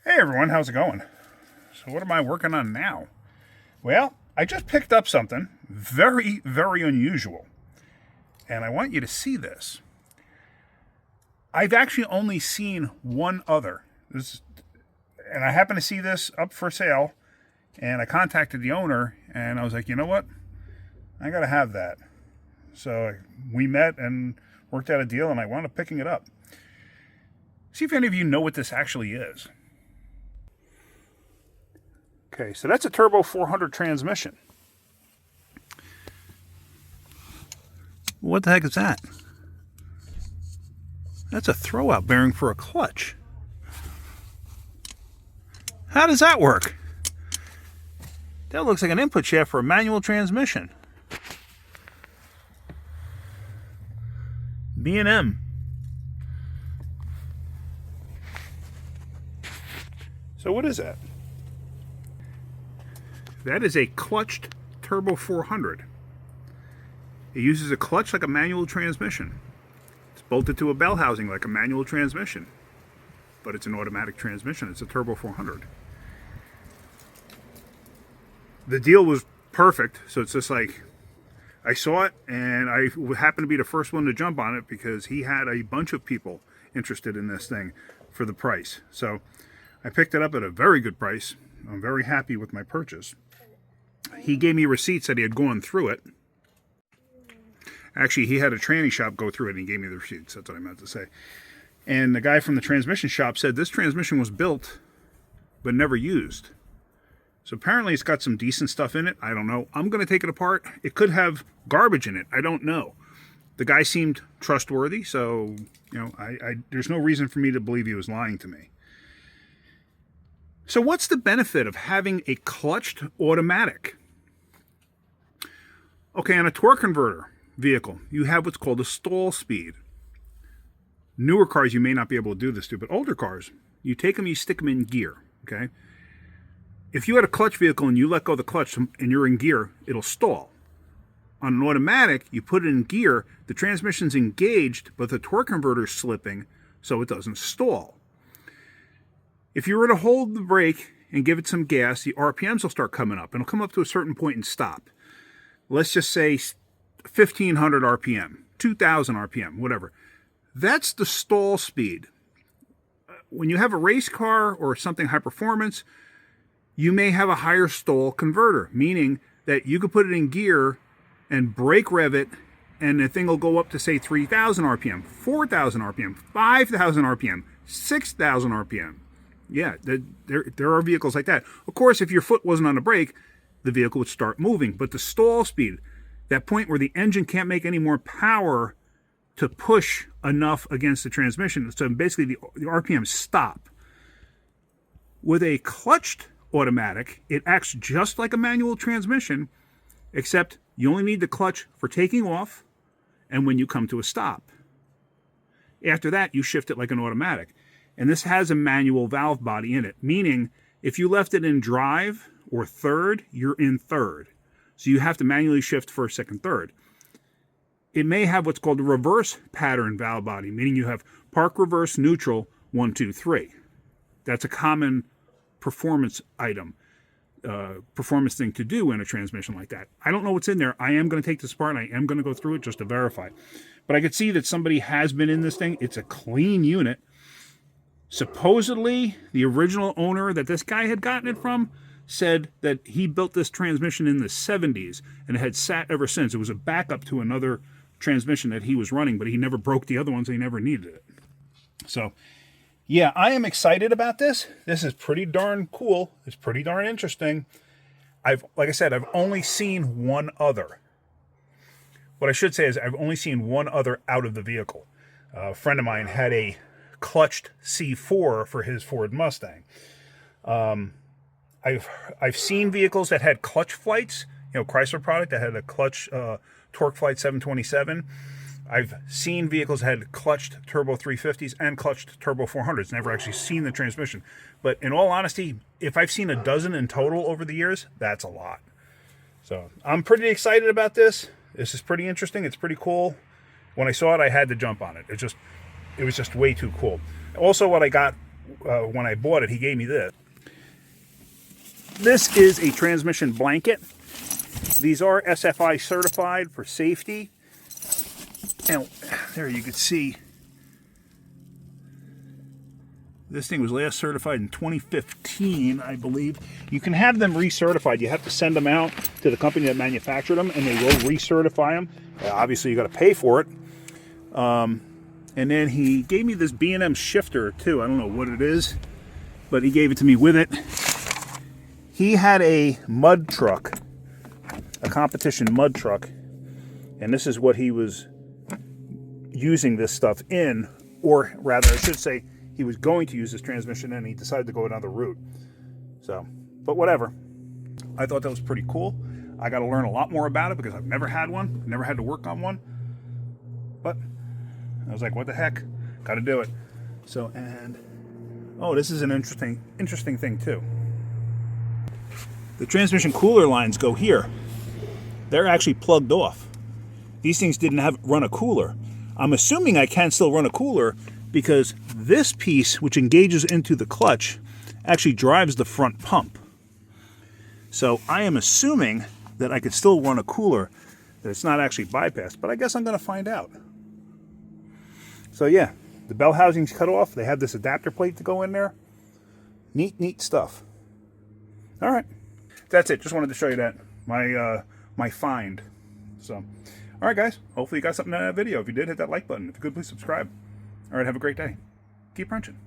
Hey everyone, how's it going? So what am I working on now? Well, I just picked up something very, very unusual. And I want you to see this. I've actually only seen one other. And I happened to see this up for sale. And I contacted the owner and I was like, you know what? I gotta have that. So we met and worked out a deal and I wound up picking it up. See if any of you know what this actually is. Okay, so that's a Turbo 400 transmission. What the heck is that? That's a throwout bearing for a clutch. How does that work? That looks like an input shaft for a manual transmission. B&M. So what is that? That is a clutched Turbo 400. It uses a clutch like a manual transmission. It's bolted to a bell housing like a manual transmission. But it's an automatic transmission. It's a Turbo 400. The deal was perfect, so it's just like, I saw it and I happened to be the first one to jump on it because he had a bunch of people interested in this thing for the price. So I picked it up at a very good price. I'm very happy with my purchase. He gave me receipts that he had gone through it. Actually, he had a tranny shop go through it and he gave me the receipts. That's what I meant to say. And the guy from the transmission shop said this transmission was built but never used. So apparently it's got some decent stuff in it. I don't know. I'm going to take it apart. It could have garbage in it. I don't know. The guy seemed trustworthy, so you know, there's no reason for me to believe he was lying to me. So what's the benefit of having a clutched automatic? Okay, on a torque converter vehicle, you have what's called a stall speed. Newer cars, you may not be able to do this to, but older cars, you take them, you stick them in gear, okay? If you had a clutch vehicle and you let go of the clutch and you're in gear, it'll stall. On an automatic, you put it in gear, the transmission's engaged, but the torque converter's slipping, so it doesn't stall. If you were to hold the brake and give it some gas, the RPMs will start coming up. And it'll come up to a certain point and stop. Let's just say 1,500 RPM, 2,000 RPM, whatever. That's the stall speed. When you have a race car or something high performance, you may have a higher stall converter, meaning that you could put it in gear and brake rev it, and the thing will go up to, say, 3,000 RPM, 4,000 RPM, 5,000 RPM, 6,000 RPM. Yeah, there are vehicles like that. Of course, if your foot wasn't on the brake, the vehicle would start moving. But the stall speed, that point where the engine can't make any more power to push enough against the transmission, so basically the RPMs stop. With a clutched automatic, it acts just like a manual transmission, except you only need the clutch for taking off and when you come to a stop. After that, you shift it like an automatic. And this has a manual valve body in it, meaning if you left it in drive or third, you're in third. So you have to manually shift first, second, third. It may have what's called a reverse pattern valve body, meaning you have park, reverse, neutral, 1, 2, 3. That's a common performance item, performance thing to do in a transmission like that. I don't know what's in there. I am going to take this apart and I am going to go through it just to verify. But I could see that somebody has been in this thing. It's a clean unit. Supposedly, the original owner that this guy had gotten it from said that he built this transmission in the 70s and it had sat ever since. It was a backup to another transmission that he was running, but he never broke the other ones. He never needed it. So, yeah, I am excited about this. This is pretty darn cool. It's pretty darn interesting. Like I said, I've only seen one other. What I should say is I've only seen one other out of the vehicle. A friend of mine had a clutched C4 for his Ford Mustang. I've seen vehicles that had clutch flights, you know, Chrysler product that had a clutch torque flight 727. I've seen vehicles that had clutched turbo 350s and clutched turbo 400s. Never actually seen the transmission. But in all honesty, if I've seen a dozen in total over the years, that's a lot. So I'm pretty excited about this. This is pretty interesting. It's pretty cool. When I saw it, I had to jump on it. It was just way too cool. Also, what I got when I bought it, he gave me this. This is a transmission blanket. These are SFI certified for safety. And there you can see, this thing was last certified in 2015, I believe. You can have them recertified. You have to send them out to the company that manufactured them, and they will recertify them. Obviously, you got to pay for it. And then he gave me this B&M shifter too. I don't know what it is, but he gave it to me with it. He had a mud truck, a competition mud truck, and this is what he was using this stuff in, or rather, I should say, he was going to use this transmission and he decided to go another route. So, but whatever. I thought that was pretty cool. I got to learn a lot more about it because I've never had one, never had to work on one. But I was like, what the heck? Got to do it. So, and oh, this is an interesting thing too. The transmission cooler lines go here. They're actually plugged off. These things didn't run a cooler. I'm assuming I can still run a cooler because this piece, which engages into the clutch, actually drives the front pump. So I am assuming that I could still run a cooler, that it's not actually bypassed, but I guess I'm going to find out. So yeah, the bell housing's cut off. They have this adapter plate to go in there. Neat stuff. All right, that's it. Just wanted to show you that, my find. So, all right, guys. Hopefully you got something out of that video. If you did, hit that like button. If you could, please subscribe. All right, have a great day. Keep wrenching.